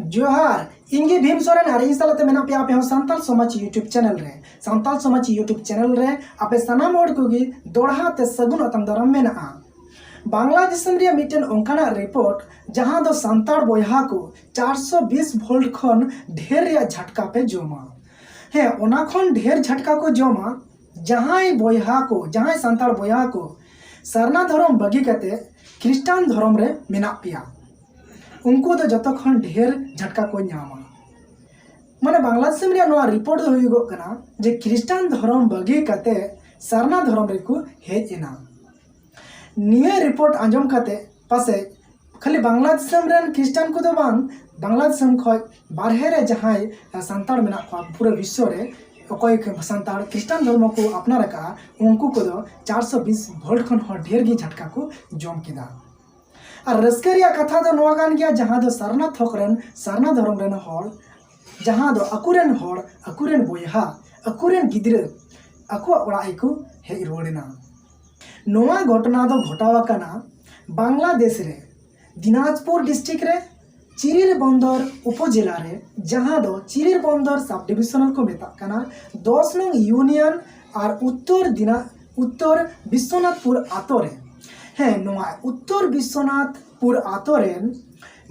जोहार इंगे भीम सोरेन और इन सालते मेना पे आपे सांताल समाज यूट्यूब चैनल रे सांताल समाज यूट्यूब चैनल रे आपे सनाम होड़ कोगी दोढ़ा ते सगुन अतंग दरम मेना बांग्लादेश रे मिटन ओंकाना रिपोर्ट जहां दो सांताल बोयहा को 420 वोल्ट खन ढेर रे झटका पे जोमा है ओना खन ढेर झटका को जोमा जहां बोयहा को जहां सांताल बोयहा को सरना धर्म बगी कते ख्रिस्टान धर्म रे मेना पिया उनको तो जत खन ढेर झटका को नामा माने बांग्लादेश में नवा रिपोर्ट दो हुइगो कना जे ख्रिस्टान धर्म बगी कते सरना धर्म रे को हेज एना निया रिपोर्ट आंजम कते पासे खाली बांग्लादेश में ख्रिस्टान को तो बांग बांग्लादेश खय बारहे रे जहाय सांताल मेना पूरे विश्व रे अकोय सांताल ख्रिस्टान धर्म को अपना रखा उनको को 420 वोल्ट खन ढेर गी झटका को जम किदा और रस्करिया कथा दो नवा गान गया जहां दो सरना थोकरन सरना धर्म रेन होड़ जहां दो अकुरेन होड़ अकुरेन बोयहा अकुरेन गिद्रे अको ओड़ा को हेज रोड़ेना नवा घटना दो घटावा कना बांग्लादेश रे दिनाजपुर डिस्ट्रिक्ट रे चिरिर बंदर उपजिला रे जहां दो चिरिर बंदर सब डिविजनल को मेता कना 10 नंग यूनियन और उत्तर विश्वनाथपुर आतो रे है नवा उत्तर विश्वनाथपुर आतो रे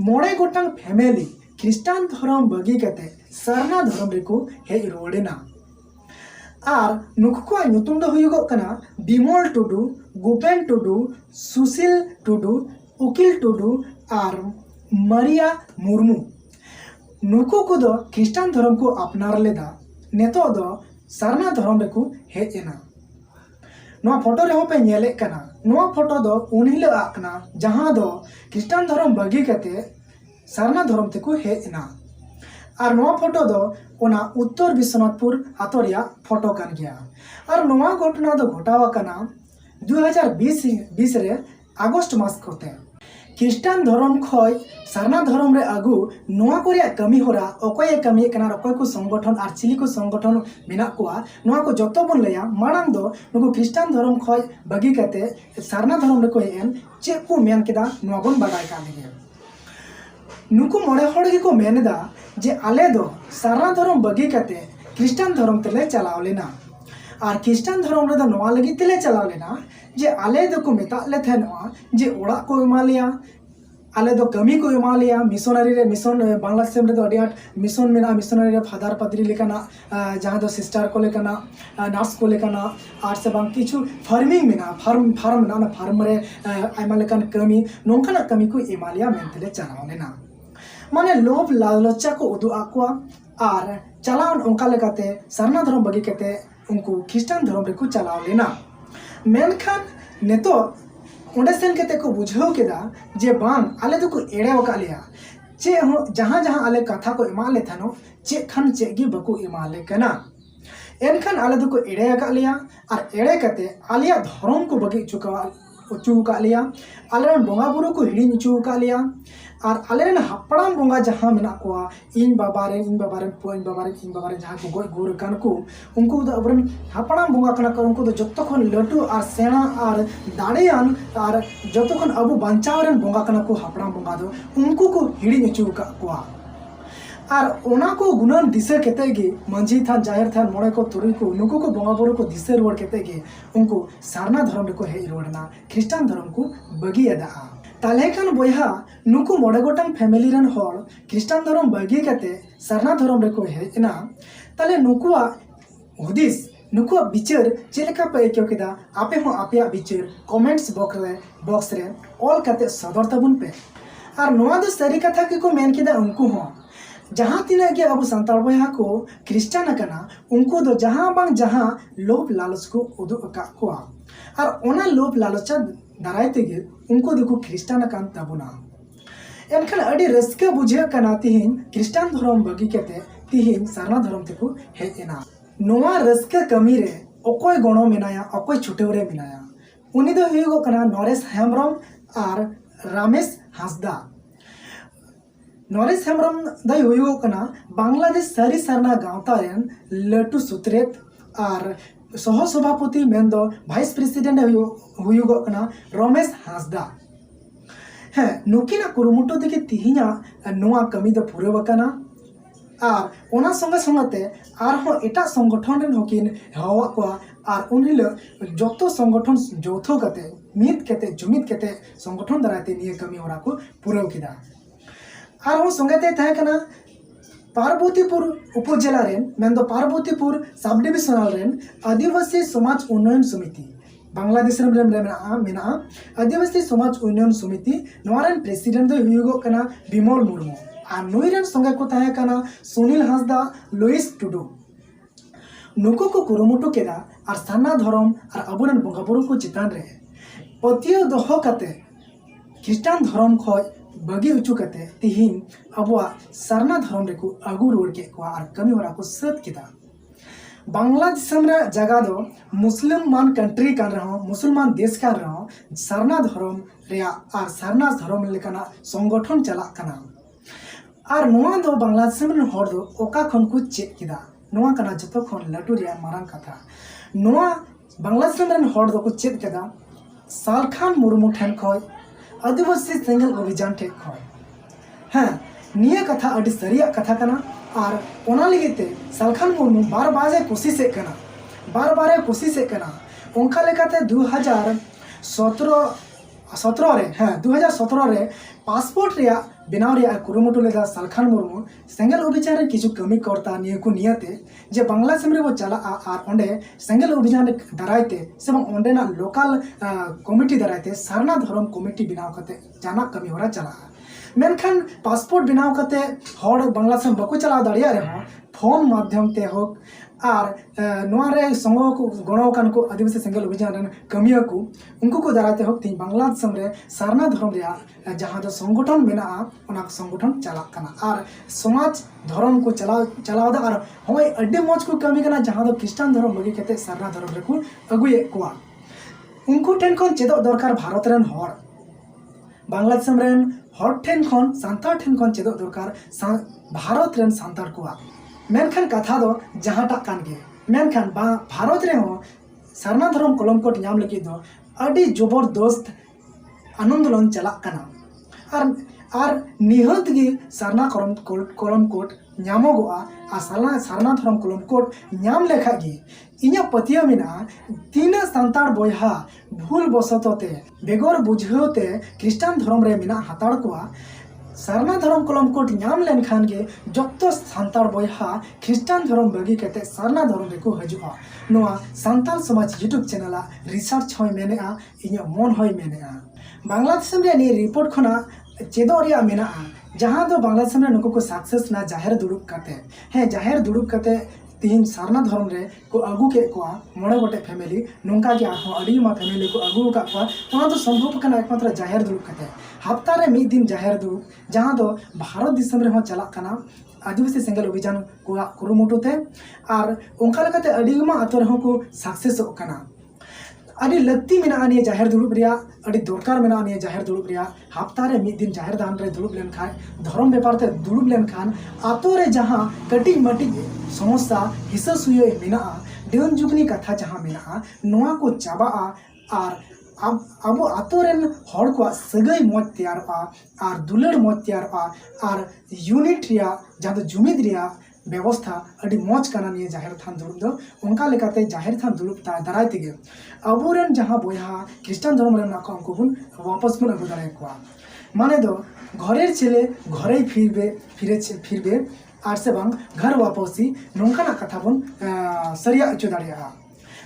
मोड़े गोटांग फैमिली ख्रिस्टान धर्म बगी कते सरना धर्म रे को हेज रोड़ेना और नुकु को नुतुम दो हुयुगो कना बिमल टुडू गोपेन टुडू सुशील टुडू उकिल टुडू और मरिया मुर्मू नुकु को दो ख्रिस्टान धर्म को अपनार लेदा नेतो दो सरना धर्म रे को हेज एना नवा फोटो रे पे नेले कना नवा फोटो दो उनहिला आकना जहां दो ख्रिस्टान धर्म बगी कते सरना धर्म ते को हेज एना और नवा फोटो दो ओना उत्तर विश्वनाथपुर आतो रिया फोटो कान गया और नवा घटना दो घटावा कना 2020 रे अगस्त मास कोते ख्रिस्टान धर्म खय सरना धर्म रे आगु नवा को रिया कमी होरा ओकोय कमी कना ओकोय को संगठन और चिली को संगठन मेना कोआ नवा को जतो बन लया मांग दो नुको ख्रिस्टान धर्म खय बगी कते सरना धर्म रे को एन चे को मेन केदा नवा बन बादाय का लगे नुको मोड़े हड़ गे को मेनदा जे आले दो सरना धर्म बगी कते ख्रिस्टान धर्म तेले चलाव लेना और ख्रिस्टान धर्म रे दो नवा लगी तेले चलाव लेना जे आले दो को मेता ले थे नवा जे ओड़ा को एमा लिया आले दो कमी को एमा लिया मिशनरी रे मिशन बांग्लादेश में दो अडियाट मिशन मेना मिशनरी रे फादर पादरी लेकना जहां दो सिस्टर को लेकना नर्स को लेकना और से बांग किछु फार्मिंग मेना फार्म ना फार्म रे आइमा लेकन कमी नोंकाना कमी को एमा लिया मेनतेले चलाव लेना माने लोभ लालचा को उदु आकुआ और चलावन उनका लेकाते सरना धर्म बगी कते उनको ख्रिस्टान धर्म रे को चलाव लेना मेनखान नेतो ओंडे सेन कते को बुझाव केदा जे बांग आले तो को एड़े वका लिया चे जहां जहां आले कथा को एमा ले थानो चे खान चे गी बको एमा ले कना एनखान आले तो को एड़े वका लिया और एड़े कते आलिया धर्म को बगी चुका लिया आले बोंगा बुरु को हिड़ी चुका लिया और आले हापड़ाम बोंगा जहां मेना को इन बाबारे जहां को गोय गोर कान को उनको तो अबरन हापड़ाम बोंगा कना को उनको तो जत्तो खन लटू और सेना और दाड़ेयान और जत्तो खन अबु बांचाव रेन बोंगा कना को हापड़ाम बोंगा दो उनको को हिड़ी निचु का को और ओना को गुणन दिशा केते गे मंजी थान जाहिर थान मोड़े को तुरी को नुको को बोंगा बोरो को दिशा रोड केते गे उनको सरना धर्म को हेज रोडना ख्रिस्टान धर्म को बगी अदा ताले खान बोयहा नुकु मोड़े गोटांग फैमिली रन होड़ ख्रिस्टान धर्म बगी कते सरना धर्म रे को हेजना ताले नुकुआ हुदिस नुकुआ विचार चेलेका पे क्यों केदा आपे हो आपे विचार कमेंट्स बॉक्स रे ऑल कते सदर तबुन पे और नोआ दो सरी कथा के को मेन केदा उनको हो जहां तिना के अब संताल बोयहा को ख्रिस्टान कना उनको दो जहां बांग जहां लोभ लालच को उदु का को और ओना लोभ लालच दाराय तेगे उनको देखो ख्रिस्टान कान तबुना एनखान अडी रस्के बुझे कना तिहिन ख्रिस्टान धर्म बगी कते तिहिन सरना धर्म तेको हेज एना नोआ रस्के कमी रे ओकोय गणो मेनाया ओकोय छुटेव रे मेनाया उनी दो हुइगो कना नरेश हेमब्रम और रमेश हांसदा नरेश हेमब्रम दा हुइगो कना बांग्लादेश सारी सरना गांवता रेन लटू सुत्रेत और सह सभापति मेन दो वाइस प्रेसिडेंट हुइगो कना रमेश हांसदा ᱦᱮᱸ ᱱᱩᱠᱤᱱᱟᱜ ᱠᱩᱨᱩᱢᱩᱴᱩ ᱛᱮᱜᱮ ᱛᱤᱦᱤᱧᱟᱜ ᱱᱚᱣᱟ ᱠᱟᱹᱢᱤ ᱫᱚ ᱯᱩᱨᱟᱹᱣ ᱟᱠᱟᱱᱟ ᱟᱨ ᱚᱱᱟ ᱥᱚᱸᱜᱮ ᱥᱚᱸᱜᱮᱛᱮ ᱟᱨᱦᱚᱸ ᱮᱴᱟᱜ ᱥᱚᱝᱜᱚᱴᱷᱚᱱ ᱨᱮᱱ ᱦᱚᱸᱠᱤन ᱦᱚᱦᱚᱣᱟᱫ ᱠᱚᱣᱟ ᱟᱨ ᱩᱱ ᱦᱤᱞᱳᱜ ᱡᱚᱛᱚ ᱥᱚᱝᱜᱚᱴᱷᱚᱱ ᱡᱳᱣᱛᱷᱚ ᱠᱟᱛᱮ ᱢᱤᱫ ᱠᱟᱛᱮ ᱡᱩᱢᱤᱫ ᱠᱟᱛᱮ ᱥᱚᱝᱜᱚᱴᱷᱚᱱ ᱫᱟᱨᱟᱭᱛᱮ ᱱᱤᱭᱟᱹ ᱠᱟᱹᱢᱤ ᱦᱚᱨᱟ ᱠᱚ ᱯᱩᱨᱟᱹᱣ ᱠᱮᱫᱟ। ᱟᱨᱦᱚᱸ ᱥᱚᱸᱜᱮᱛᱮ ᱛᱟᱦᱮᱸ ᱠᱟᱱᱟ पार्वतीपुर उपजिला रेन मेंदो पार्वतीपुर सब डिविजनल रेन आदिवासी समाज उन्नयन समिति बांग्लादेश रे मेना आदिवासी समाज उन्नयन समिति नोआ रेन प्रेसिडेंट दो हुयुगो कना बिमल मुर्मू आ नुई रेन संगे को ताहे कना सुनील हांसदा लुइस टुडू नुको को कुरुमुटु केदा आर साना धर्म आर अबुरन बंगाबुरु को चितान रे पतियो दोहो कते ख्रिस्टान धर्म खय बगी उचु कते तिहिन अबुआ सरना धर्म रे को आगु रोड के को आर कमी होरा को सत किदा बांग्लादेश रे जगह दो मुसलमान कंट्री कान रहो मुसलमान देश कान रहो सरना धर्म रे आर सरना धर्म लेकना संगठन चला कना आर नोआ दो बांग्लादेश रे हर दो ओका खन को चेक किदा नोआ कना जतो खन लटू रे मारांग कथा नोआ बांग्लादेश रे हर दो को चेक केदा सालखान मुर्मू ठन खय आदिवासी सेंगल अभियान ठेक खय हाँ निया कथा अडी सरिया कथा कना और ओना लिगिते सालखान मुर्मू बार बारे कोशिश कना बार बारे कोशिश कना उनका लेकाते 2017 रे हाँ 2017 रे पासपोर्ट रिया बनाव रिया कुरुमुटु लेदा सालखान मुर्मू सेंगल अभियान रे किछु कमी करता निया को नियते जे बांग्लादेश रे वो चला आर ओंडे सेंगल अभियान दारायते से ओंडेना लोकल कमिटी दारायते सरना धर्म कमिटी बनाव कते जाना कमी होरा चला मेनखान पासपोर्ट बनाव कते हर बांग्लादेश में बको चला दाड़िया रे फोन माध्यम ते हो आर नोआ रे संग को गणो कान को आदिवासी सेंगल अभियान रन कमिया को उनको को दाराते हो तीन बांग्लादेश में सरना धर्म रे जहां दो संगठन मेना ओना संगठन चला कना आर समाज धर्म को चलाव दा आर होय अड्डे मौज को कमी कना जहां दो क्रिश्चियन धर्म बगी केते सरना धर्म रे को अगुए कोआ उनको टेन कोन चेदो दरकार भारत रेन हर बांग्लादेश रेन हर ठेन खन सांतार ठेन खन चेदो दरकार भारत रेन सांतार कोआ मेनखान कथा दो जहांटा कान गे मेनखान भारत रे हो सरना धर्म कलम कोट नाम लगी दो अडी जबरदस्त आंदोलन चला कना आर निहत गे सरना कलम कोट नामोगोआ आ सरना धर्म कलम कोट नाम लेखा गे इन्या पतिया मिना तीन सांतार बोयहा भूल बसतते बेगर बुझते क्रिश्चियन धर्म रे मिना हाताड़ कोआ सरना धर्म कलम कोट नाम लेन खान गे जत्तो सांतार बोयहा क्रिश्चियन धर्म बगी केते सरना धर्म रे को हजुआ नोआ सांताल समाज यूट्यूब चैनल रिसर्च होय मेनेआ इन्या मन होय मेनेआ बांग्लादेश रे नि रिपोर्ट खना चेदो रिया मेना जहां दो बांग्लादेश में नुको को सक्सेस ना जाहिर दुड़ुब करते हैं जाहिर दुड़ुब करते तीन सरना धर्म रे को आगू के कोआ मोड़े गोटे फैमिली नोंका के आहो अड़ी मा फैमिली को आगू का कोआ ओना तो संभव कना एकमात्र जाहिर दुड़ुब करते हफ्ता रे मिद दिन जाहिर दुड़ुब जहां दो भारत दिसम रे हो चला कना आदिवासी सेंगल अभियान को कुरुमुटुते आर ओंका लेकाते अड़ी मा आतो रे को सक्सेस कना अड़ी लत्ती मेना निये जाहिर दुड़ुब रिया अड़ी दरकार मेना निये जाहिर दुड़ुब रिया हफ्ता रे मिद दिन जाहिर दान रे दुड़ुब लेन खान धर्म व्यापार ते दुड़ुब लेन खान आतो रे जहां कटी मटी समस्या हिस्सा सुयो मेना देवन जुगनी कथा जहां मेना नोआ को चाबा आर अब आतो रेन हर को सगई मत तैयार आर दुलड़ मत तैयार आर यूनिट रिया जहां जुमिद रिया व्यवस्था अड़ी मौज कना निये जाहिर थान दुड़ुब दो उनका लेकाते जाहिर थान दुड़ुब दाराय तेगे अबुरेन जहां बोया क्रिश्चियन धर्म रेन नाको उनको बुन वापस बुन अगु दाराय कोआ माने दो घरेर छेले घरेई फिरबे आर से बांग घर वापसी नोंकाना कथा बुन सरिया अचो दाड़िया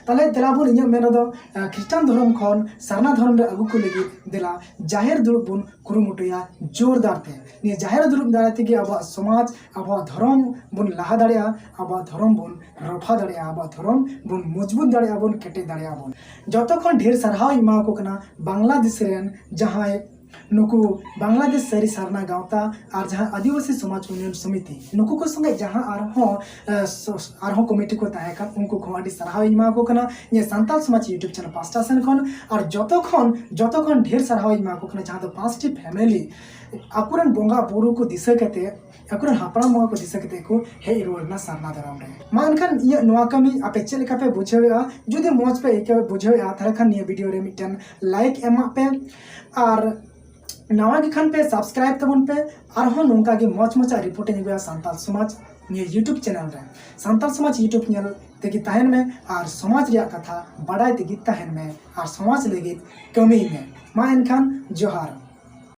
ताले देलाबुन इन्या मेन दो क्रिश्चियन धर्म खन सरना धर्म रे अगु को लगी देला जाहिर दुड़ुब बुन कुरुमुटुया जोरदार ते नि जाहिर दुड़ुब दाराय तेगे अब समाज अब धर्म बुन लाहा दाड़िया अब धर्म बुन रफा दाड़िया अब धर्म बुन मजबूत दाड़िया बुन केटे दाड़िया बुन जतो खन ढेर सरहाव इमा को कना बांग्लादेश रेन जहां नुकु बांग्लादेश सरी सरना गावता और जहां आदिवासी समाज उन्नयन समिति नुकु को संगे जहां आरहो कमिटी को ताहे का उनको को आदि सरहाव इमा को कना ये सांताल समाज यूट्यूब चैनल पास्टा सेन खन और जतो खन ढेर सरहाव इमा को कना जहां तो पांचटी फैमिली अकुरन बोंगा बुरु को दिशा कते अकुरन हापड़ा मोगा को दिशा कते को हे रोडना सरना धर्म रे मानखान ये नोआ कमी आपे चेलेका पे बुझेवा जुदि मोज पे एके बुझेवा थारे खान ये वीडियो रे मिटन लाइक एमा पे और नवा गे खान पे सब्सक्राइब तबन पे आरहों नोंका गे मौज मचा रिपोर्टिंग हुआ सांताल समाज निये यूट्यूब चैनल रे सांताल समाज यूट्यूब चैनल तेगी तहन में और समाज रिया कथा बड़ाई तेगी तहन में और समाज लगी कमी में मा एनखान जोहार।